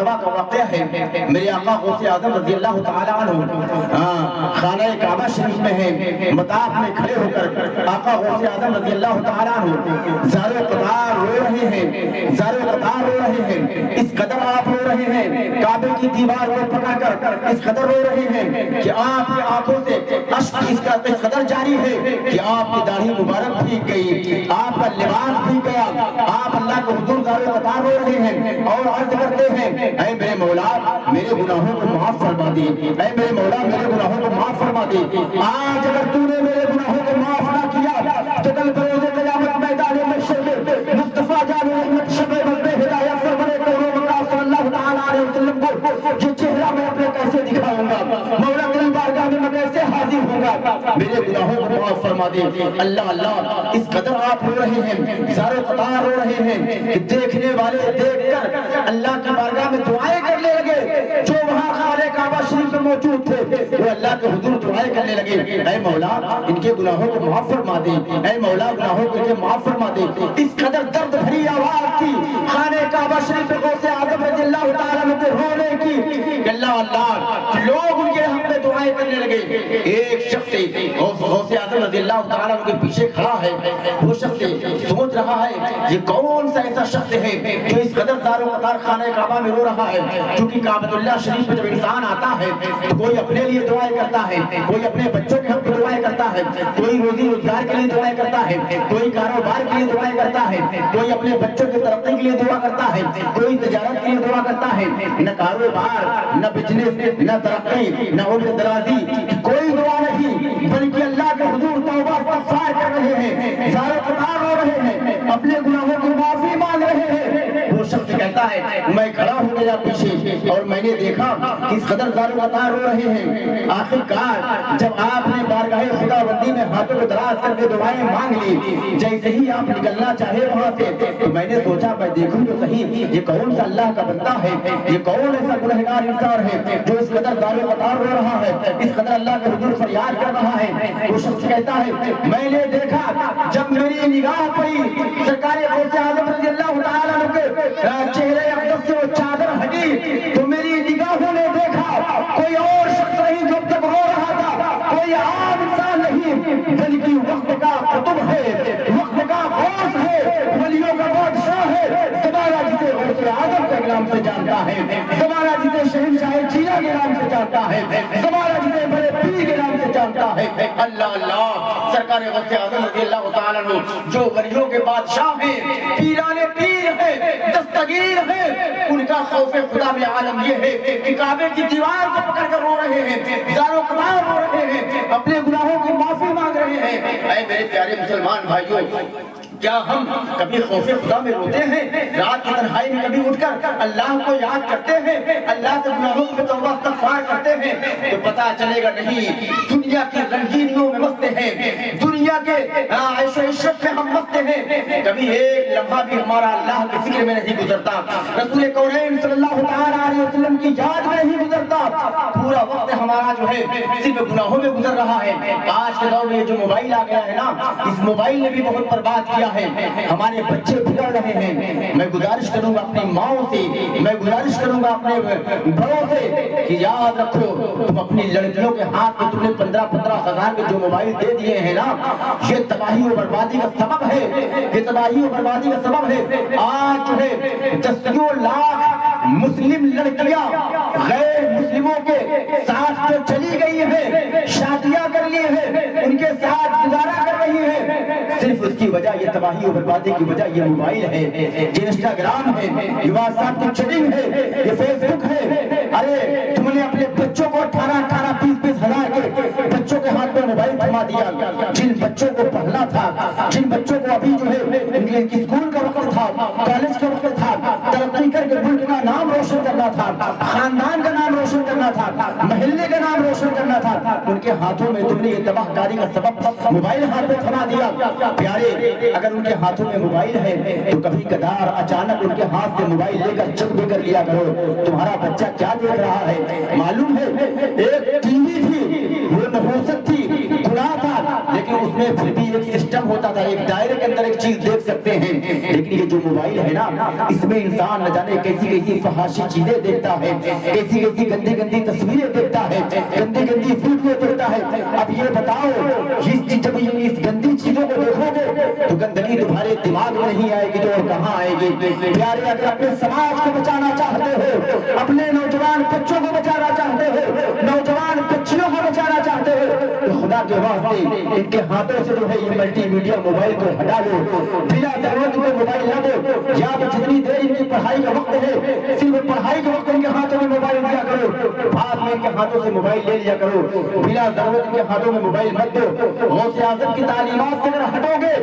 مرتبہ کا واقعہ ہے، میرے آقا غوث اعظم رضی اللہ تعالیٰ عنہ خانہ کعبہ شریف میں ہے، مطاف میں کھڑے ہو کر آقا غوث اعظم رضی اللہ تعالیٰ عنہ زار و قطار رو رہے ہیں، زار و قطار رو رہے ہیں، اس قدر آپ رو رہے ہیں، کعبے کی دیوار کو پکڑ کر اس قدر رو رہے ہیں کہ آپ کی آنکھوں سے اشک اس قدر جاری ہے کہ آپ کی داڑھی مبارک بھیگ گئی، آپ کا لباس بھیگ گیا، آپ اللہ کے حضور زار و قطار رو رہے ہیں اور عرض کرتے ہیں اے میرے مولا میرے گناہوں کو معاف فرما دے، اے میرے مولا میرے گناہوں کو معاف فرما دے۔ آج اگر تو نے میرے گناہوں کو معاف نہ کیا تو کل بروز قیامت میدان محشر میں مصطفیٰ جان رحمت شب مقبل ہدایت سرور کون مقام صلی اللہ تعالیٰ علیہ وسلم کو یہ چہرہ میں اپنے کیسے دکھاؤں گا، مولا تیری بارگاہ میں کیسے حاضر ہوں گا، میرے گناہوں کو معاف فرما دے۔ اللہ اللہ اس قدر آپ رو رہے ہیں، زار و قطار رو رہے ہیں کہ دیکھنے والے دیکھ کر اللہ کی بارگاہ میں دعائیں کرنے لگے، جو وہاں خانہ کعبہ شریف میں موجود تھے وہ اللہ کے حضور دعائیں کرنے لگے، اے مولا ان کے گناہوں کو معاف فرما دے، اے مولا گناہوں کو معاف فرما دے۔ اس قدر درد بھری آواز تھی خانہ کعبہ شریف میں غوث اعظم رضی اللہ تعالیٰ عنہ کے رونے کی کہ اللہ اللہ لوگ ان کے حق میں دعائیں کرنے لگے۔ ایک شخص غوث اعظم رضی اللہ تعالیٰ عنہ کے پیچھے کھڑا ہے، وہ شخص سوچ رہا ہے یہ کون سا ایسا شخص ہے جو اس قدر زار و قطار خانہ کعبہ میں رو رہا ہے، کیونکہ کعبۃ اللہ شریف میں جب انسان آتا ہے تو کوئی اپنے لیے دعائیں کرتا ہے، کوئی اپنے بچوں کے حق میں دعائیں کرتا ہے، کوئی روزی روزگار کے لیے دعائیں کرتا ہے، کوئی کاروبار کے لیے دعائیں کرتا ہے، کوئی اپنے بچوں کی ترقی کے لیے دعا کرتا ہے، کوئی تجارت کے لیے دعا کرتا ہے۔ نہ کاروبار نہ بزنس نہ ترقی نہ عمر درازی کوئی دعا نہیں، بلکہ اللہ کے حضور توبہ استغفار کر رہے ہیں، زار و قطار ہو رہے ہیں، اپنے گناہوں کی معافی مانگ رہے ہیں۔ وہ شخص کہتا ہے میں کھڑا ہو گیا پیچھے اور میں نے دیکھا کس قدر زار و قطار ہو رہے ہیں۔ آخر کار جب آپ نے بارگاہ خدا بندی میں ہاتھوں کو دراز کر کے دعائیں مانگ لی، جیسے ہی آپ نکلنا چاہے وہاں سے تو میں نے سوچا میں دیکھوں تو صحیح یہ کون سا اللہ کا بندہ ہے، یہ کون ایسا گنہگار انسان ہے جو اس قدر زار و قطار ہو رہا ہے، اس قدر اللہ کے حضور فریاد کر رہا ہے۔ وہ شخص کہتا ہے میں نے دیکھا جب میری نگاہ پڑی سرکار غوث اعظم رضی اللہ تعالیٰ عنہ کے چہرے اقدس سے وہ چادر ہٹی تو میری نگاہوں نے دیکھا کوئی اور شخص نہیں جو تک رو رہا تھا، کوئی عام انسان نہیں بلکہ وقت کا قطب ہے، وقت کا غوث ہے، ولیوں کا بادشاہ ہے، زمانہ جسے غوث اعظم کے نام سے جانتا ہے، زمانہ جسے شہنشاہ جینا کے نام سے جانتا ہے، زمانہ جسے بڑے پیر کے نام سے جانتا ہے۔ اللہ اللہ سرکار غوث اعظم رضی اللہ تعالیٰ عنہ جو ولیوں کے بادشاہ ہیں، پیران پیر ہیں، دستگیر ہیں، ان کا خوف خدا میں عالم یہ ہے کہ کعبے کی دیوار کو پکڑ کر رو رہے ہیں، زار و قطار رو رہے ہیں، اپنے گناہوں کی معافی مانگ رہے ہیں۔ اے میرے پیارے مسلمان بھائیوں، کیا ہم کبھی خوف خدا میں روتے ہیں؟ رات کی تنہائی میں کبھی اٹھ کر اللہ کو یاد کرتے ہیں، اللہ سے گناہوں میں توبہ استغفار کرتے ہیں تو پتہ چلے گا نہیں دنیا کی رنگینیوں میں مست ہیں، دنیا کے عیش و عشرت میں ہم مست ہیں، کبھی ایک لمحہ بھی ہمارا اللہ کے فکر میں نہیں گزرتا، رسول کونین صلی اللہ تعالیٰ علیہ وسلم کی یاد میں نہیں گزرتا، پورا وقت ہمارا جو ہے صرف گناہوں میں گزر رہا ہے۔ آج کے دور میں جو موبائل آ گیا ہے نا، اس موبائل نے بھی بہت برباد کیا ہے، ہمارے بچے بگڑ رہے ہیں۔ میں گزارش کروں گا اپنی ماؤں سے، میں گزارش کروں گا اپنے بڑوں سے کہ یاد رکھو تم اپنی لڑکیوں کے ہاتھ میں تم نے 15-15 ہزار کے جو موبائل دے دیے ہیں نا، یہ تباہی و بربادی کا سبب ہے، یہ تباہی و بربادی کا سبب ہے۔ آج جو ہے 10 لاکھ مسلم لڑکیاں غیر مسلموں کے ساتھ جو چلی گئی ہیں، شادیاں کر لی ہیں، ان کے ساتھ گزارا کر رہی ہیں، صرف اس کی وجہ یہ تباہی و بربادی کی وجہ یہ موبائل ہے، یہ انسٹاگرام ہے، یہ واٹس ایپ کی چیٹنگ ہے، یہ فیس بک ہے۔ ارے تم نے اپنے بچوں کو 18-18 20-20 ہزار کے بچوں کے ہاتھ میں موبائل تھما دیا، جن بچوں کو پڑھنا تھا، جن بچوں کو ابھی جو ہے اسکول کا وقت تھا، کالج کا وقت تھا، ترقی کر کے ملک کا نام روشن کرنا تھا، خاندان کا نام روشن کرنا تھا، محلے کا نام روشن کرنا تھا، ان کے ہاتھوں میں تم نے یہ تباہ کاری کا سبب موبائل ہاتھ میں تھما دیا۔ پیارے اگر ان کے ہاتھوں میں موبائل ہے تو کبھی کبھار اچانک ان کے ہاتھ سے موبائل لے کر چیک بھی کر لیا کرو تمہارا بچہ کیا دیکھ رہا ہے۔ معلوم ہے ایک ٹی وی تھی، وہ نحوست تھی، کھلا تھا، لیکن اس میں پھر بھی ایک سسٹم ہوتا تھا، ایک دائرے کے اندر ایک چیز دیکھ سکتے ہیں، لیکن یہ جو موبائل ہے نا، اس میں انسان نہ جانے کیسی کیسی فحاشی چیزیں دیکھتا ہے، کیسی کیسی گندی گندی تصویریں دیکھتا ہے، گندی گندی ویڈیو دیکھتا ہے۔ اب یہ بتاؤ، جب اس گندی چیزوں کو دیکھو گے تو گندگی تمہارے دماغ میں نہیں آئے گی تو اور کہاں آئے گی؟ پیارے، اگر اپنے سماج کو بچانا چاہتے ہو، اپنے نوجوان بچوں کو بچانا چاہتے ہو، نوجوان بچیوں کو بچانا چاہتے ہو، تو خدا کے واسطے ان کے ہاتھوں سے جو ہے یہ ملٹی میڈیا موبائل کو ہٹا لو، بلا ضرورت کو موبائل نہ دو۔ یا تو جتنی دیر ان کی پڑھائی کا وقت ہے، صرف پڑھائی کے وقت ان کے ہاتھوں میں موبائل دیا کرو، بعد میں ان کے ہاتھوں سے موبائل لے لیا کرو، بلا ضرورت ان کے ہاتھوں میں موبائل مت دو۔ غوث اعظم کی تعلیمات سے اگر ہٹو گے،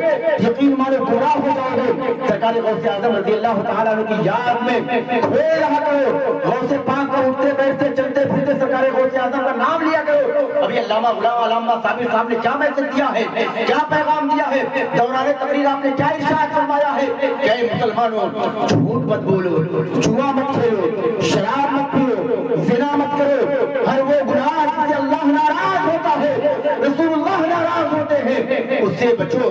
یقین مانو گمراہ ہو جاؤ گے۔ سرکار غوث اعظم رضی اللہ تعالیٰ عنہ کی یاد میں کھوئے رہا کرو، غوث پاک کو اٹھتے بیٹھتے چلتے پھرتے سرکار غوث اعظم کا نام لیا کرو۔ ابھی علامہ غلام علامہ صابر صاحب نے کیا میسج دیا ہے، کیا پیغام دیا ہے، دوران تقریر آپ نے کیا ارشاد فرمایا ہے کہ اے مسلمانوں، جھوٹ مت بولو، جوا مت کھیلو، شراب مت پیو، زنا مت کرو، ہر وہ گناہ جس سے اللہ ناراض ہوتا ہے، رسول اللہ ناراض ہوتے ہیں، اس سے بچو۔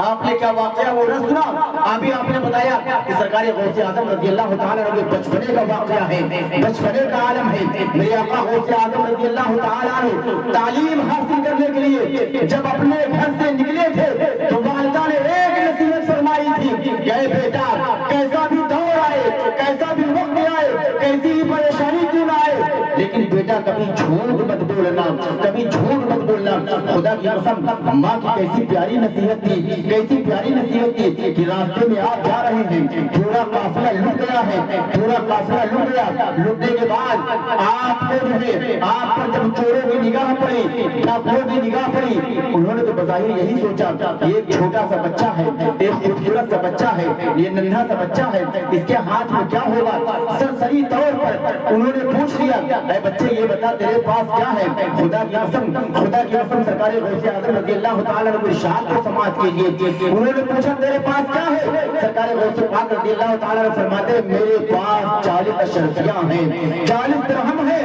آپ نے کیا واقعہ وہ نہ سنا؟ ابھی آپ نے بتایا کہ سرکار غوث اعظم رضی اللہ تعالیٰ عنہ بچپنے کا واقعہ ہے، بچپنے کا عالم ہے۔ میرے آقا غوث اعظم رضی اللہ تعالیٰ عنہ تعلیم حاصل کرنے کے لیے جب اپنے گھر سے نکلے تھے تو والدہ نے ایک نصیحت فرمائی تھی کہ اے بیٹا، کیسا بھی دور آئے، کیسا بھی وقت آئے، کیسی بھی پریشانی کیوں نہ آئے، لیکن بیٹا کبھی جھوٹ مت بولنا، کبھی جھوٹ مت بولنا۔ خدا کی قسم، ماں کی کیسی پیاری نصیحت تھی، کیسی پیاری نصیحت تھی کہ راستے میں آپ جا رہے ہیں، پورا قافلہ لٹ گیا ہے، پورا قافلہ لٹ گیا، لٹنے کے بعد آپ کو جو ہے، آپ پر جب چوروں کی نگاہ پڑی، ڈاکوؤں کی نگاہ پڑی، انہوں نے تو بظاہر یہی سوچا یہ ایک چھوٹا سا بچہ ہے، ایک خوبصورت سا بچہ ہے، یہ ننھا سا بچہ ہے، اس کے ہاتھ میں کیا ہوگا؟ سرسری طور پر انہوں نے پوچھ لیا، اے بچے یہ بتا تیرے پاس کیا ہے؟ خدا کی قسم، خدا کی قسم، سرکار غوث اعظم رضی اللہ تعالیٰ عنہ ارشاد کو سماعت کیجیے۔ انہوں نے پوچھا تیرے پاس کیا ہے؟ سرکار غوث پاک رضی اللہ تعالیٰ عنہ فرماتے میرے پاس 40 اشرفیاں ہیں، 40 درہم ہے۔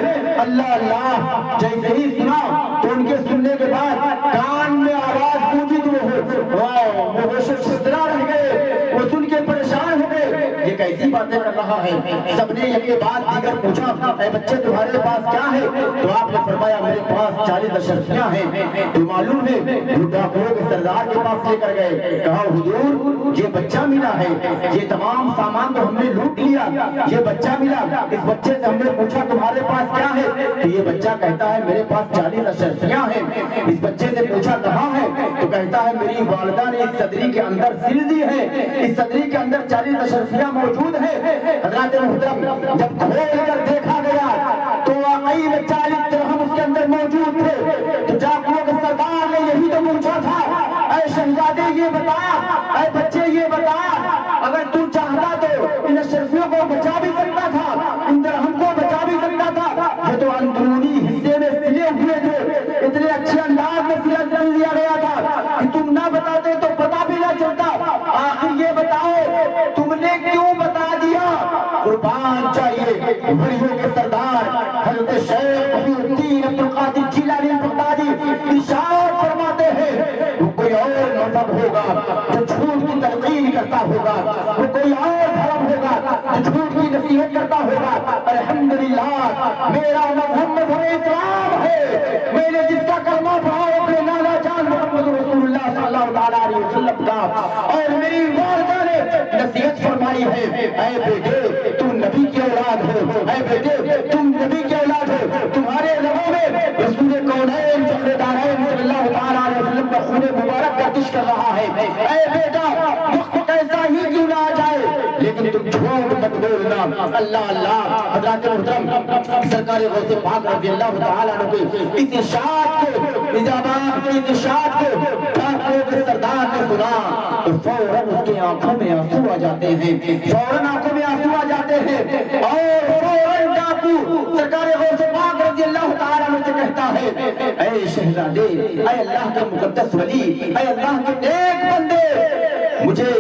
اللہ اللہ، جیسے ہی سنا تو ان کے سننے کے بعد کان میں آواز گونجی تو وہ شدرا رہ گئے، وہ سن کے پریشان ہو گئے، یہ کیسی باتیں کر رہا ہے؟ سب نے ایک بعد دیگر پوچھا اے بچے تمہارے پاس کیا ہے؟ تو آپ نے فرمایا میرے پاس 40 اشرفیاں ہیں۔ تو معلوم ہے وہ ڈاکوؤں کے سردار کے پاس لے کر گئے، کہا حضور یہ بچہ ملا ہے، یہ تمام سامان تو ہم نے لوٹ لیا، یہ بچہ ملا، اس بچے سے ہم نے پوچھا تمہارے پاس کیا ہے؟ تو یہ بچہ کہتا ہے میرے پاس 40 اشرفیاں ہیں۔ اس بچے سے پوچھا کہاں ہے؟ تو کہتا ہے میری والدہ نے اس صدری کے اندر سل دی ہے، اس صدری کے اندر 40 اشرفیاں موجود ہیں۔ حضرات محترم، جب کھول کر دیکھا گیا تو واقعی میں 40 درہم اس کے اندر موجود تھے۔ تو ڈاکوؤں کے سردار نے یہی تو پوچھا تھا، اے شہزادے یہ بتا، اے بچے یہ بتا، اگر تو چاہتا تو ان اشرفیوں کو بچا بھی سکتا تھا، ان درہم کو بچا بھی سکتا تھا، یہ تو اندرونی حصے میں سلے ہوئے تھے، اتنے اچھے انداز میں سلا کر دیا گیا تھا کہ تم نہ بتاتے تو پتا بھی نہ چلتا۔ آخر یہ بتاؤ تم نے کیوں بتا دیا؟ قربان چاہیے ولیوں کے سردار حضرت شیخ محی الدین عبد القادر جیلانی بغدادی ارشاد فرماتے ہیں وہ کوئی اور مذہب ہوگا جو جھوٹ کی تلقین کرتا ہوگا، وہ کوئی اور دھرم ہوگا جو جھوٹ کی نصیحت کرتا ہوگا۔ الحمدللہ میرا مذہب مذہب اسلام ہے، میں نے جس کا کلمہ پڑھا اپنے نانا جان محمد رسول اللہ صلی اللہ علیہ وسلم کا، اور میری والدہ نے نصیحت فرمائی ہے اے بیٹے تم نبی کی اولاد ہو، اے بیٹے تم نبی کی اولاد ہو، تمہارے لبوں میں رسول کونین فخر دارین صلی اللہ تعالیٰ علیہ وسلم کا خون مبارک گردش کر رہا ہے۔ اے بیٹا وقت کیسا ہی کیوں نہ آ جائے لیکن تم جھوٹ مت بولنا۔ اللہ اللہ، حضرات محترم، سرکار غوث پاک رضی اللہ تعالیٰ عنہ کے اس ارشاد کو، نجابات کے ارشاد کو ڈاکوؤں کے سردار نے سنا تو فوراً اس کی آنکھوں میں آنسو آ جاتے ہیں، فوراً آنکھوں میں آنسو آ جاتے ہیں، اور فوراً ڈاکو سرکار غوث پاک رضی اللہ تعالیٰ عنہ سے کہتا ہے اے شہزادے، اے اللہ کے مقدس ولی، اے اللہ کے نیک بندے، مجھے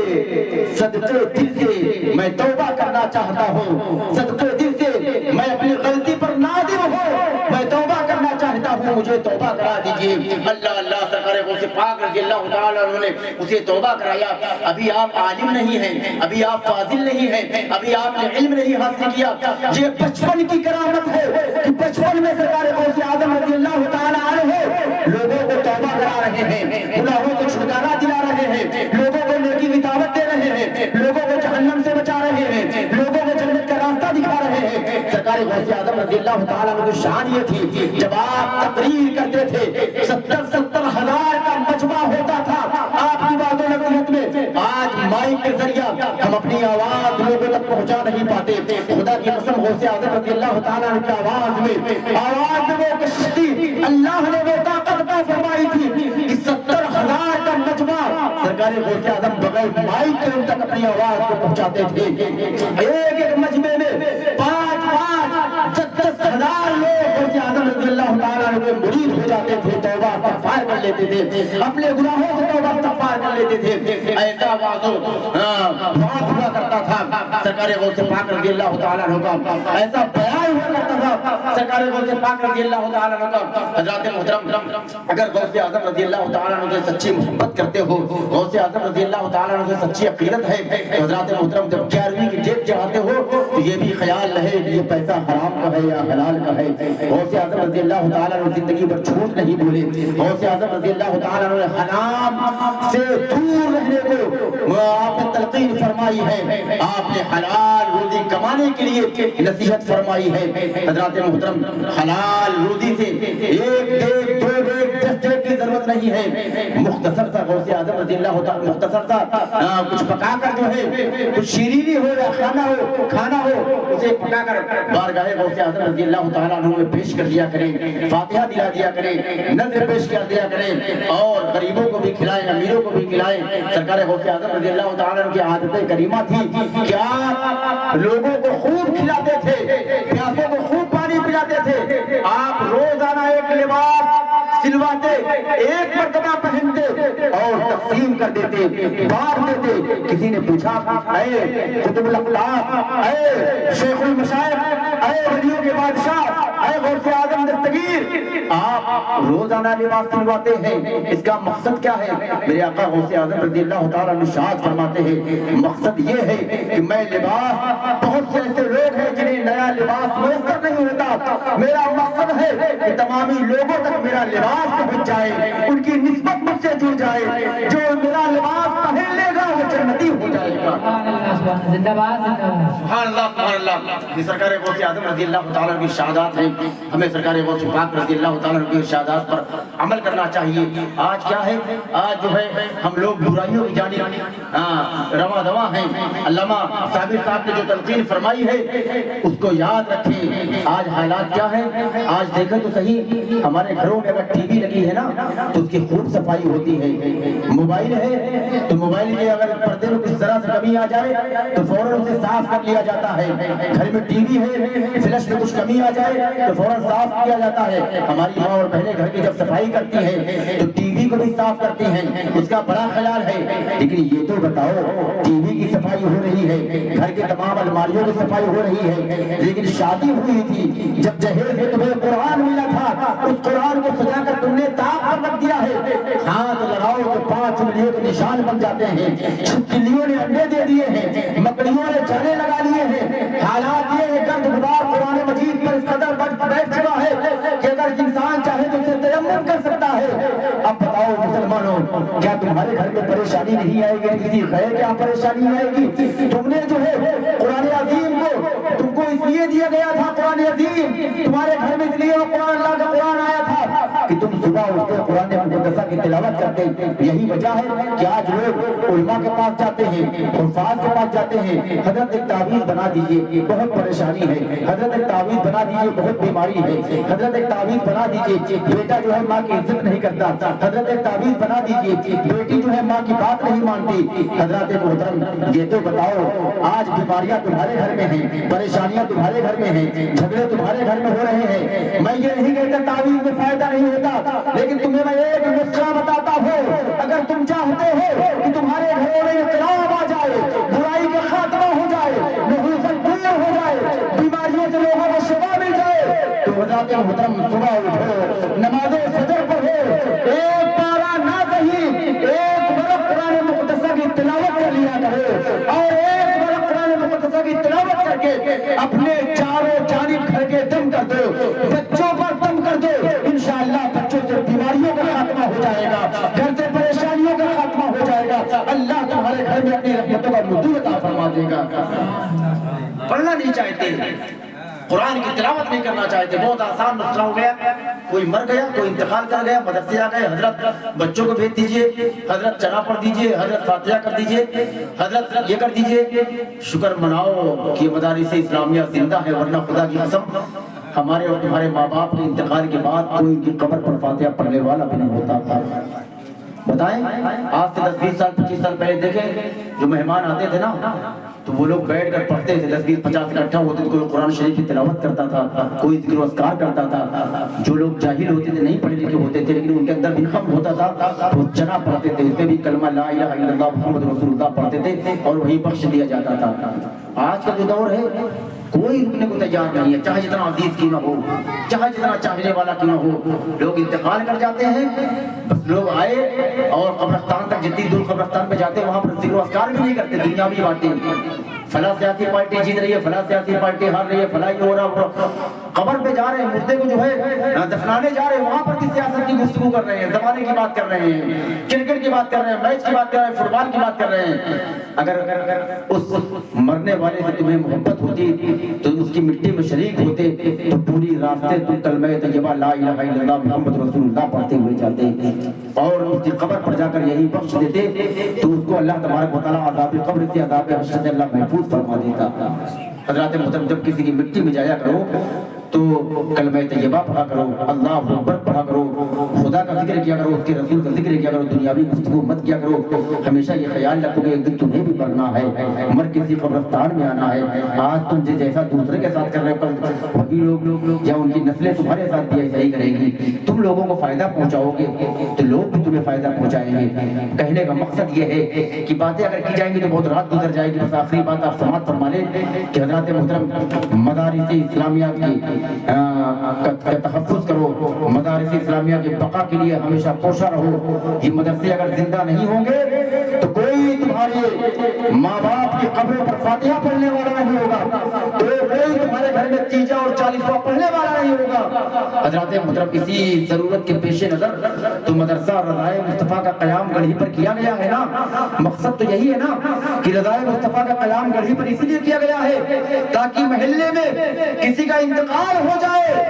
صدقے دل سے میں توبہ کرنا چاہتا ہوں، صدقے دل سے میں اپنی غلطی پر نادم ہوں، میں توبہ کرنا چاہتا ہوں۔ ہوں مجھے توبہ کرا دیجئے۔ اللہ اللہ سرکار غوث پاک رضی اللہ تعالیٰ عنہ نے اسے توبہ کرایا۔ ابھی آپ عالم نہیں ہیں، ابھی آپ فاضل نہیں ہیں، ابھی آپ نے علم نہیں حاصل کیا۔ یہ بچپن کی کرامت ہے کہ بچپن میں سرکار غوث اعظم رضی اللہ تعالیٰ عنہ لوگوں کو توبہ کرا رہے ہیں، گناہوں کو چھٹکارا دلا رہے ہیں، لوگوں کو نیکی کی دعوت دے رہے ہیں، لوگوں کو جہنم سے بچا رہے ہیں، لوگوں کو جنت کا راستہ دکھا رہے ہیں۔ سرکار غوث اعظم رضی اللہ تعالیٰ عنہ کی شان یہ تھی، جب آپ تقریر کرتے تھے 70 ہزار کا مجمع ہوتا تھا آپ کی بات و نصیحت میں۔ آج مائک کے ذریعہ ہم اپنی آواز لوگوں تک پہنچا نہیں پاتے۔ خدا کی قسم غوث اعظم رضی اللہ تعالیٰ عنہ کی آواز میں وہ کشتی اللہ نے وہ طاقت عطا فرمائی تھی کہ 70 ہزار کا مجمع سرکار غوث اعظم بغیر مائک کے ان تک اپنی آواز کو پہنچاتے تھے۔ ایک ایک مجمع میں 5-10 ہزار لوگ غوث اعظم رضی اللہ تعالیٰ عنہ کے مرید ہو جاتے تھے، توبہ استغفار کر لیتے تھے، اپنے گناہوں سے توبہ استغفار کر لیتے تھے۔ ایسا بہت ہوا کرتا تھا سرکار غوث پاک رضی اللہ تعالیٰ عنہ کا، ایسا بیان ہوا کرتا تھا سرکار غوث پاک رضی اللہ تعالیٰ عنہ کا۔ حضرات محترم، اگر غوث اعظم رضی اللہ تعالیٰ عنہ سے سچی محبت کرتے ہو، غوث اعظم رضی اللہ تعالیٰ عنہ سے سچی عقیدت ہے، حضرات محترم جب 11ویں کی ڈیٹ چڑھاتے ہو تو یہ بھی خیال رہے کہ یہ پیسہ حرام کا ہے یا حلال کا ہے۔ غوث اعظم رضی اللہ تعالیٰ عنہ زندگی پر جھوٹ نہیں بولے۔ غوث اعظم رضی اللہ تعالیٰ عنہ نے حرام سے دور رہنے کو آپ نے تلقین فرمائی ہے، آپ نے حلال روزی کمانے کے لیے نصیحت فرمائی ہے۔ حضرات محترم، حلال روزی سے ایک ڈیگ 2 ڈیگ 10 ڈیگ کی ضرورت نہیں ہے، مختصر سا غوث اعظم رضی اللہ تعالیٰ مختصر سا کچھ پکا کر جو ہے کچھ شیرینی ہو یا کھانا ہو اسے پکا کر بارگاہ غوث اعظم رضی اللہ تعالیٰ عنہ میں پیش کر دیا کریں، فاتحہ دلا دیا کریں، نذر پیش کر دیا کریں اور غریبوں کو بھی کھلائیں، امیروں کو بھی کھلائیں۔ سرکار غوث اعظم رضی اللہ تعالیٰ عنہ کی عادت کریمہ تھی کہ آپ لوگوں کو خوب کھلاتے تھے، پیاسوں کو خوب پانی پلاتے تھے۔ آپ روزانہ ایک لباس سلواتے، ایک مرتبہ پہنتے اور تقسیم کر دیتے، بانٹ دیتے۔ کسی نے پوچھا، اے قطب الاقطاب، اے شیخ المشائخ، اے ولیوں کے بادشاہ، اے غوث اعظم دستگیر، آپ روزانہ لباس سلواتے ہیں، اس کا مقصد کیا ہے؟ میرے آقا غوث اعظم رضی اللہ تعالیٰ عنہ ارشاد فرماتے ہیں مقصد یہ ہے کہ میں لباس، بہت سے ایسے لوگ ہیں جنہیں نیا لباس میسر نہیں ہوتا، میرا مقصد ہے کہ تمامی لوگوں تک میرا لباس پہنچ جائے، ان کی نسبت مجھ سے جڑ جائے، جو میرا لباس پہن لے گا وہ جنتی ہو جائے گا۔ زندہ باد، سبحان اللہ سبحان اللہ۔ یہ سرکار غوث اعظم رضی اللہ تعالیٰ کی شہادات ہیں، ہمیں سرکار غوث پاک رضی اللہ تعالیٰ کی شہادات پر عمل کرنا چاہیے۔ آج کیا ہے؟ آج جو ہے ہم لوگ برائیوں کی جانب رواں دواں ہیں۔ علامہ صابر صاحب نے جو تلقین فرمائی ہے اس کو یاد رکھیں۔ آج حالات کیا ہے؟ آج دیکھیں تو صحیح، ہمارے گھروں میں اگر ٹی وی لگی ہے نا تو اس کی خوب صفائی ہوتی ہے، موبائل ہے تو موبائل کے اگر پردے میں کچھ ذرا سے کمی آ جائے تو فوراً اسے صاف کر لیا جاتا ہے۔ گھر میں ٹی وی ہے، فلش میں کچھ کمی آ جائے تو فوراً صاف کیا جاتا ہے۔ ہماری ماں اور بہنیں گھر کی جب صفائی کرتی ہیں تو ٹی وی کو بھی صاف کرتی ہیں، اس کا بڑا خیال ہے۔ لیکن یہ تو بتاؤ، ٹی وی کی صفائی ہو رہی ہے، گھر کے تمام الماریوں کی صفائی ہو رہی ہے، لیکن شادی ہوئی تھی، جب جہیز میں تمہیں قرآن ملا تھا، اس قرآن کو سجا کر تم نے طاق پر رکھ دیا ہے، ہاتھ لگاؤ تو 5 انگلیوں کے نشان بن جاتے ہیں، چھپکلیوں نے انڈے دے دیے ہیں، مکڑیوں نے جانے لگا لیے ہیں۔ حالات یہ ہے گرد غبار قرآن مجید پر اس قدر بیٹھ چکا ہے کہ اگر انسان چاہے تو اسے تیمم کر سکتا ہے۔ اب بتاؤ مسلمانوں، کیا تمہارے گھر میں پریشانی نہیں آئے گی؟ کسی غیر کیا پریشانی آئے گی؟ تم نے جو ہے قرآن عظیم کو تم کو اس لیے دیا گیا تھا، قرآن عظیم تمہارے گھر میں اس لیے قرآن اللہ کا قرآن آیا تھا کہ تم صبح اٹھتے قرآن مقدسہ کی تلاوت کرتے۔ یہی وجہ ہے کہ آج لوگ علماء کے پاس جاتے ہیں، حفاظ کے پاس جاتے ہیں، حضرت ایک تعویذ بنا دیجئے، بہت پریشانی ہے، حضرت ایک تعویذ بنا دیجئے، بہت بیماری ہے، حضرت ایک تعویذ بنا دیجئے، بیٹا جو ہے ماں کی عزت نہیں کرتا، حضرت ایک تعویذ بنا دیجئے، بیٹی جو ہے ماں کی بات نہیں مانتی۔ حضرات محترم، یہ تو بتاؤ، آج بیماریاں تمہارے گھر میں ہیں، پریشانیاں تمہارے گھر میں ہیں، جھگڑے تمہارے گھر میں ہو رہے ہیں۔ میں یہ نہیں کہتا تعویذ میں فائدہ نہیں ہوتا، لیکن تمہیں میں ایک نسخہ بتاتا ہوں، اگر تم چاہتے ہو کہ تمہارے گھروں میں انقلاب آ جائے، برائی کا خاتمہ ہو جائے، نحوست دور ہو جائے، بیماریوں سے لوگوں کو شفا مل جائے، تو حضرات محترم صبح اٹھو نماز فجر پڑھو ایک پارا نہ صحیح ایک برق قرآن مقدسہ کی تلاوت کر لیا کرو اور ایک برق قرآن مقدسہ کی تلاوت کر کے اپنے چاروں جانب گھر کے دم کر دو بچوں پر دم کر دو انشاءاللہ بچوں سے بیماریوں کا خاتمہ ہو جائے گا گھر سے پریشانیوں کا خاتمہ ہو جائے گا اللہ تمہارے گھر میں اپنی رحمتوں کا نزول عطا فرما دے گا پڑھنا نہیں چاہتے قرآن کی تلاوت نہیں کرنا چاہتے بہت آسان مسئلہ ہو گیا کوئی مر گیا کوئی انتقال کر گیا مدرسے آ گئے حضرت بچوں کو بھیج دیجئے حضرت چنا پڑھ دیجئے حضرت فاتحہ کر دیجئے حضرت یہ کر دیجئے شکر مناؤ کہ مدارس اسلامیہ زندہ ہے ورنہ خدا کی قسم ہمارے اور تمہارے ماں باپ کے انتقال کے بعد کوئی کی قبر پر فاتحہ پڑھنے والا بھی نہیں ہوتا بتائیں آج سے 10-20 سال 25 سال پہلے دیکھیں جو مہمان آتے تھے نا تو وہ لوگ بیٹھ کر پڑھتے تھے 10-20-50 اکٹھا ہوتے تھے کوئی قرآن شریف کی تلاوت کرتا تھا کوئی ذکر و اذکار کرتا تھا جو لوگ جاہل ہوتے تھے نہیں پڑھے لکھے ہوتے تھے لیکن ان کے اندر انخم ہوتا تھا وہ چنا پڑھتے تھے اس پہ بھی کلمہ لا الہ الا اللہ محمد رسول اللہ پڑھتے تھے اور وہی بخش دیا جاتا تھا آج کا جو دور ہے کوئی رکنے کو تیار نہیں ہے چاہے جتنا عزیز کیوں نہ ہو چاہے جتنا چاہنے والا کیوں نہ ہو لوگ انتقال کر جاتے ہیں بس لوگ آئے اور قبرستان تک جتنی دور قبرستان پہ جاتے ہیں وہاں پر ذکر و اذکار بھی نہیں کرتے دنیاوی باتیں فلاں سیاسی پارٹی جیت رہی ہے فلاں سیاسی پارٹی ہار رہی ہے فلاں یہ ہو رہا قبر پہ جا رہے ہیں مردے کو جو ہے دفنانے جا رہے ہیں وہاں پر بھی سیاست کی گفتگو کر رہے ہیں زمانے کی بات کر رہے ہیں کرکٹ کی بات کر رہے ہیں میچ کی بات کر رہے ہیں فٹ بال کی بات کر رہے ہیں اگر اس مرنے والے سے تمہیں محبت ہوتی تو اس کی مٹی میں شریک ہوتے تو پوری راستے تم کلمہ طیبہ لا الہ الا اللہ محمد رسول اللہ پڑھتے ہوئے جاتے اور اس کی قبر پر جا کر یہی بخش دیتے تو اس کو اللہ تبارک و تعالیٰ عذاب قبر سے عذاب حشر سے اللہ محفوظ فرما دیتا حضرات محترم جب کسی کی مٹی میں جایا کرو تو کلمہ طیبہ پڑھا کرو اللہ اکبر پڑھا کرو خدا کا ذکر کیا کرو اس کے رسول کا ذکر کیا کرو دنیاوی گفتگو مت کیا کرو ہمیشہ یہ خیال رکھو کہ ایک دن تمہیں بھی مرنا ہے مر کسی قبرستان میں آنا ہے آج تم جیسا دوسرے کے ساتھ کر رہے ہو وہی لوگ یا ان کی نسلیں تمہارے ساتھ بھی ایسا ہی کریں گی تم لوگوں کو فائدہ پہنچاؤ گے تو لوگ بھی تمہیں فائدہ پہنچائیں گے کہنے کا مقصد یہ ہے کہ باتیں اگر کی جائیں گی تو بہت رات گزر جائے گی بس آخری بات آپ سماعت فرما لیں کہ حضرات محترم مدارس اسلامیہ کی کا تحفظ کرو مدارس اسلامیہ کی بقا کے لیے ہمیشہ کوشاں رہو یہ مدرسے اگر زندہ نہیں ہوں گے تو کوئی تمہارے ماں باپ کی قبروں پر فاتحہ پڑھنے والا نہیں ہوگا تو کوئی تمہارے گھر میں تیجا اور 40واں پڑھنے والا نہیں ہوگا حضرات محترم اسی ضرورت کے پیش نظر تو مدرسہ رضائے مصطفیٰ کا قیام گڑھی پر کیا گیا ہے نا مقصد تو یہی ہے نا کہ رضائے مصطفیٰ کا قیام گڑھی پر اسی لیے کیا گیا ہے تاکہ محلے میں کسی کا انتقال ہو جائے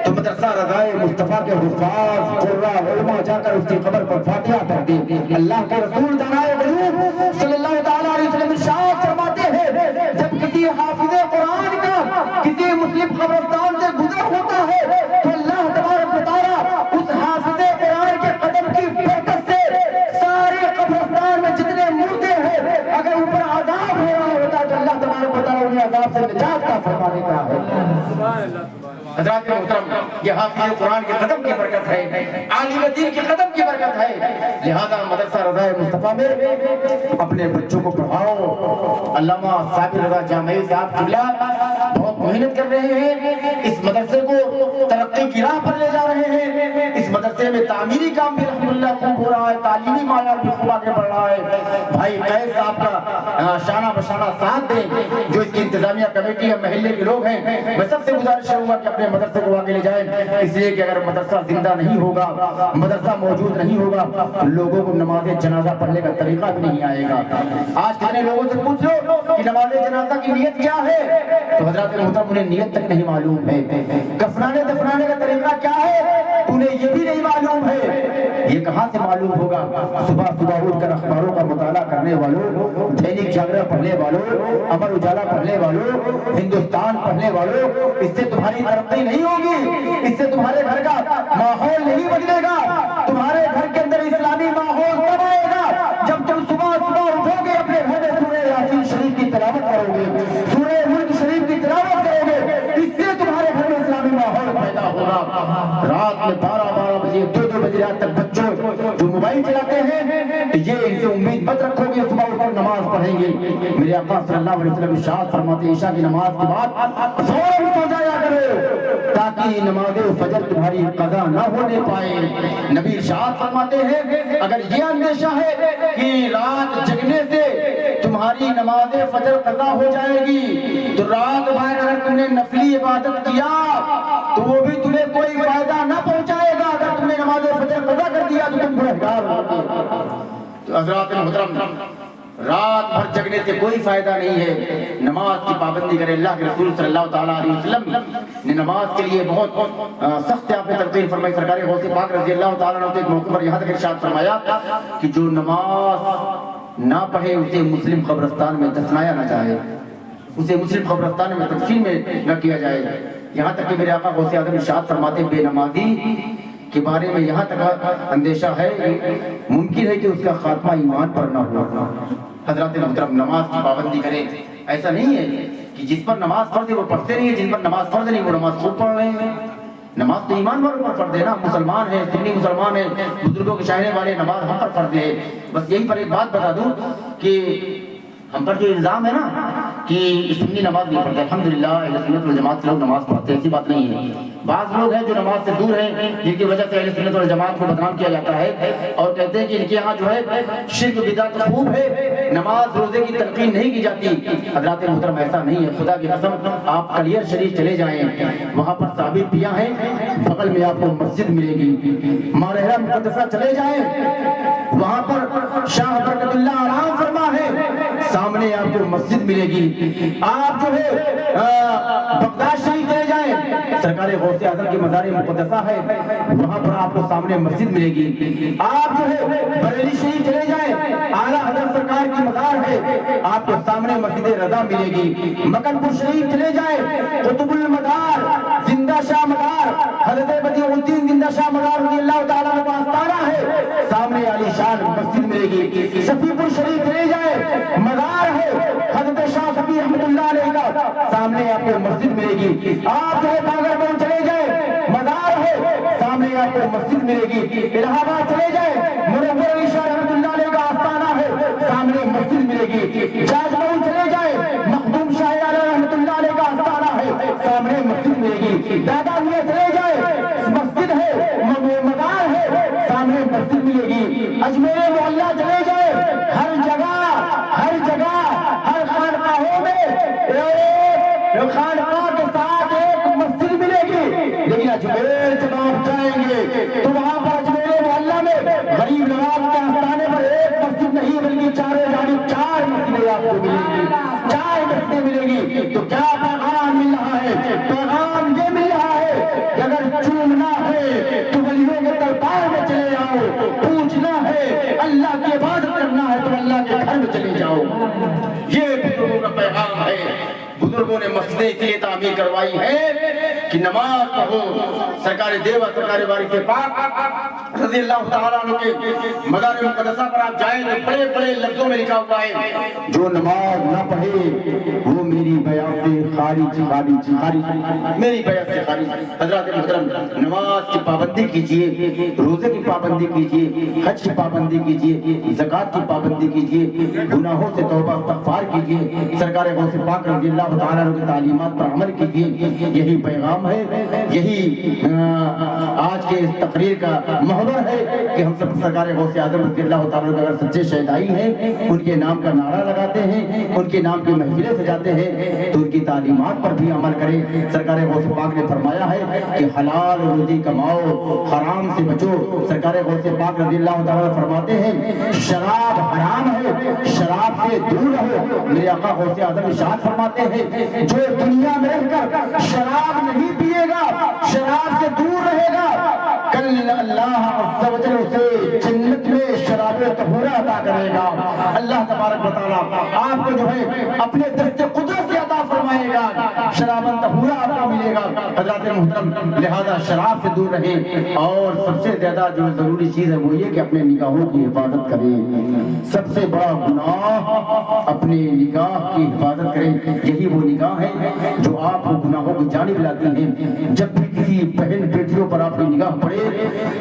تو مدرسہ رضائے مصطفیٰ کے حفاظ قرہ علماء جا کر اس کی قبر پر فاتحہ پڑھ دیں اللہ کے رسول دانائے قلوب صلی اللہ تعالیٰ علیہ وسلم ارشاد فرماتے ہیں جب کسی حافظ قرآن کا کسی مسلم قبرستان سے گزر ہوتا ہے تو اللہ تبارک و تعالیٰ اس حافظ قرآن کے قدم کی برکت سے سارے قبرستان میں جتنے مردے ہیں اگر اوپر عذاب ہو رہا ہوتا تو اللہ تبارک و تعالیٰ انہیں عذاب سے نجات کا فرما دیتا ہے حضرات محترم یہ حافظ قرآن کے قدم کی برکت ہے عالم دین کے قدم کی برکت ہے لہذا مدرسہ رضائے مصطفیٰ میں اپنے بچوں کو پڑھاؤ علامہ صابر رضا جامعی صاحب قبلہ بہت محنت کر رہے ہیں اس مدرسے کو ترقی کی راہ پر لے جا رہے ہیں اس مدرسے میں تعمیری کام بھی الحمدللہ خوب ہو رہا ہے تعلیمی معیار بھی خوب آگے بڑھ رہا ہے بھائی قیس صاحب کا شانہ بشانہ ساتھ دیں جو اس کی انتظامیہ کمیٹی ہے محلے کے لوگ ہیں میں سب سے گزارش کروں گا کہ اپنے مدرسے کو آگے لے جائیں اس لیے کہ اگر مدرسہ زندہ نہیں ہوگا مدرسہ موجود نہیں ہوگا لوگوں کو نماز جنازہ پڑھنے کا طریقہ بھی نہیں آئے گا آج کتنے لوگوں سے پوچھ لو کہ نماز جنازہ کی نیت کیا ہے تو حضرات محترم انہیں نیت تک نہیں معلوم ہے کفنانے دفنانے کا طریقہ کیا ہے انہیں یہ بھی نہیں معلوم ہے یہ کہاں سے معلوم ہوگا صبح صبح اٹھ کر اخباروں کا مطالعہ کرنے والوں دینک جاگرن پڑھنے والوں امر اجالا پڑھنے والوں ہندوستان پڑھنے والوں اس سے تمہاری ترقی نہیں ہوگی اس سے تمہارے گھر کا ماحول نہیں بدلے گا تمہارے گھر کے اندر اسلامی ماحول تب آئے گا جب تم صبح صبح اٹھو گے اپنے گھر میں سورہ یاسین شریف کی تلاوت کرو گے سورہ ملک شریف کی تلاوت کرو گے اس سے تمہارے گھر میں اسلامی ماحول پیدا ہوگا رات میں 12 بجے 2 بجے رات تک بچوں جو موبائل چلاتے ہیں تو یہ ان سے امید مت رکھو گے صبح اٹھ کر نماز پڑھیں گے میرے آقا صلی اللہ علیہ وسلم ارشاد فرماتے عشاء کی نماز کے بعد فوراً سو جایا کرو تاکہ کی نماز فجر تمہاری قضا نہ ہونے پائے۔ نبی ارشاد فرماتے ہیں اگر یہ اندیشہ ہے کہ رات جگنے سے تمہاری نماز فجر قضا ہو جائے گی تو رات بھر اگر تم نے نفلی عبادت کیا تو وہ بھی تمہیں کوئی فائدہ نہ پہنچائے گا۔ اگر تم نے نماز فجر قضا کر دیا تو تم گنہگار ہوگے۔ تو حضرات محترم، رات بھر جگنے سے کوئی فائدہ نہیں ہے، نماز کی پابندی کرے۔ اللہ کے رسول صلی اللہ تعالیٰ علیہ وسلم نے نماز کے لیے بہت سخت آپ نے تلقین فرمائی۔ سرکار غوث پاک رضی اللہ تعالیٰ عنہ ایک موقع پر یہاں تک ارشاد فرمایا کہ جو نماز نہ پڑھے اسے مسلم قبرستان میں دفنایا نہ جائے، اسے مسلم قبرستان میں تدفین میں نہ کیا جائے۔ یہاں تک کہ میرے آقا غوث اعظم ارشاد فرماتے بے نمازی کے بارے میں یہاں تک اندیشہ ہے کہ ممکن ہے کہ اس کا خاتمہ ایمان پر نہ ہو۔ حضرات محترم، نماز کی پابندی کریں۔ ایسا نہیں ہے کہ جس پر نماز فرض ہے وہ پڑھتے نہیں ہے، جن پر نماز فرض نہیں وہ نماز خوب پڑھ رہے ہیں۔ نماز تو ایمان والوں پر فرض ہے نا، مسلمان ہیں، سنی مسلمان ہیں، بزرگوں کے چاہنے والے، نماز ہم پر فرض ہے۔ بس یہی پر ایک بات بتا دوں کہ ہم پر جو الزام ہے نا کہ سنی نماز نہیں پڑھتے، الحمدللہ اہل سنت والجماعت کے لوگ نماز پڑھتے ہیں، ایسی بات نہیں ہے۔ بعض لوگ ہیں جو نماز سے دور ہیں، جن کی وجہ سے اہل سنت والجماعت کو بدنام کیا جاتا ہے اور کہتے ہیں کہ ان کے یہاں جو ہے شرک بدعت خوب ہے، نماز روزے کی تلقین نہیں کی جاتی۔ حضرات محترم، ایسا نہیں ہے، خدا کی قسم آپ کلیر شریف چلے جائیں، وہاں پر ثابت کیا ہے، بغل میں آپ کو مسجد ملے گی۔ مارہرہ مقدسہ چلے جائیں، وہاں پر شاہ برکت اللہ آرام فرما ہے، سامنے آپ کو مسجد ملے گی۔ آپ جو ہے بغداد شریف چلے جائیں، سرکار غوث اعظم کی مزار مقدسہ ہے، وہاں پر آپ کو سامنے مسجد ملے گی۔ آپ جو ہے بریلی شریف چلے جائیں، اعلیٰ حضرت سرکار کی مزار ہے، آپ کو سامنے مسجد رضا ملے گی۔ مکن پور شریف چلے جائیں، قطب المدار زندہ شاہ مزار حضرت بدیع الدین زندہ شاہ مزار رضی اللہ تعالیٰ عنہ کا آستانہ ہے، سامنے علی شان مسجد ملے گی۔ صفی پور شریف چلے جائیں، مزار ہے حضرت شاہ صفی رحمۃ اللہ علیہ کا، سامنے آپ کو مسجد ملے گی۔ آپ جو ہے باگر بون چلے جائیں، مزار ہے، سامنے آپ کو مسجد ملے گی۔ الہ آباد چلے جائیں، منور علی شاہ رحمۃ اللہ علیہ کا آستانہ ہے، سامنے مسجد ملے گی۔ جاج مون چلے جائیں، مخدوم شاہ رحمۃ اللہ علیہ کا آستانہ ہے، سامنے مسجد ملے گی۔ دادا میاں چلے جائیں، مسجد ہے، مزار ہے، سامنے مسجد ملے گی۔ اجمیر محلہ چلے جائیں، ہر جگہ ہر خانقاہوں میں ایک خانقاہ کے ساتھ ایک مسجد ملے گی۔ لیکن اجمیر جب آپ جائیں گے تو وہاں پر اجمیر محلہ میں غریب نواز کے آستانے پر ایک مسجد نہیں بلکہ چاروں جانب 4 مسجدیں آپ کو ملیں گی، 4 مسجدیں ملیں گی۔ تو کیا پیغام مل رہا ہے؟ پیغام یہ مل رہا ہے کہ اگر چومنا ہے تو ولیوں کے دربار میں چلے آؤ، پوچھنا ہے اللہ کی عبادت کرنا ہے تو اللہ کے گھر میں چلے جاؤ۔ یہ بزرگوں کا پیغام ہے۔ بزرگوں نے مسجدیں اس لیے تعمیر کروائی ہے کہ نماز پڑھو۔ سرکار دیوا سرکار وارث پاک رضی اللہ تعالیٰ عنہ کے مزار مقدسہ پر آپ جائیں تو بڑے بڑے لفظوں میں لکھا ہوا ہے جو نماز نہ پڑھے وہ میری بیعت سے خارج، میری بیعت سے خارج۔ حضرات محترم، نماز کی پابندی کیجئے، روزے کی پابندی کیجئے، حج کی پابندی کیجئے، زکوٰۃ کی پابندی کیجئے، گناہوں سے توبہ استغفار کیجئے، سرکار غوث پاک رضی اللہ تعالیٰ عنہ کی تعلیمات پر عمل کیجئے۔ یہی پیغام ہے، یہی آج کے اس تقریر کا محور ہے کہ ہم سب سرکار غوث اعظم رضی اللہ تعالیٰ عنہ اگر سچے شہدائی ہیں، ان کے نام کا نعرہ لگاتے ہیں، ان کے نام کی محفلیں سجاتے ہیں تو ان کی تعلیمات پر بھی عمل کریں۔ سرکار غوث پاک نے فرمایا ہے کہ حلال روزی کماؤ، حرام سے بچو۔ سرکار غوث پاک رضی اللہ تعالیٰ عنہ فرماتے ہیں شراب حرام ہے، شراب سے دور رہو۔ میرے آقا غوث اعظم ارشاد فرماتے ہیں جو دنیا میں رہ کر شراب نہیں پیے گا، شراب سے دور رہے گا، کل اللہ عز و جل اسے جنت میں شراب طہورہ عطا کرے گا۔ اللہ تبارک و تعالیٰ آپ کو جو ہے اپنے دست قدرت سے عطا فرمائے گا، شراب طہورہ آپ کو ملے گا۔ حضرات محترم، لہذا شراب سے دور رہیں، اور سب سے زیادہ جو ضروری چیز ہے وہ یہ کہ اپنے نگاہوں کی حفاظت کریں۔ سب سے بڑا گناہ اپنے نگاہ کی حفاظت کریں۔ یہی وہ نگاہ ہے جو آپ کو گناہوں کی جانب لاتی ہیں۔ جب بھی کسی بہن بیٹیوں پر آپ کی نگاہ پڑے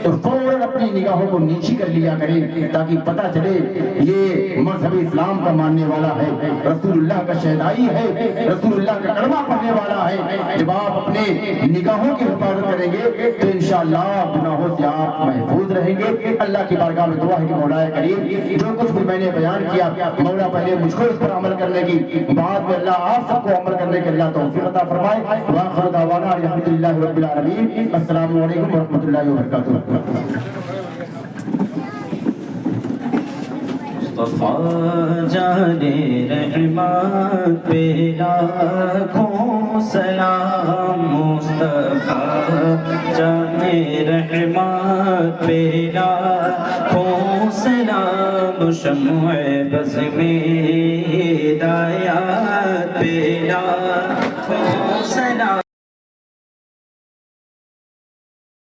تو فوراً اپنی نگاہوں کو نیچی کر لیا کریں تاکہ پتہ چلے یہ مذہب اسلام کا ماننے والا ہے، رسول اللہ کا شہدائی ہے، رسول اللہ کا کلمہ پڑھنے والا ہے، جب آپ اپنے نگاہوں کی حفاظت کریں گے تو انشاءاللہ گناہوں سے آپ محفوظ رہیں گے۔ اللہ کی بارگاہ میں دعا ہے کہ مولا کریم جو کچھ بھی میں نے بیان کیا مولا پہلے مجھ کو اس پر عمل کرنے کی، بعد میں اللہ آپ سب کو عمل کرنے کے اللہ توفیق عطا فرمائے۔ وآخر دعوانا الحمدللہ رب العالمین۔ السلام علیکم ورحمۃ اللہ وبرکاتہ۔ مصطفیٰ جان رحمت پہ لاکھوں سلام، مصطفیٰ جان رحمت پہ لاکھوں سلام، شمع بز میں ہدایت پہ لاکھوں سلام۔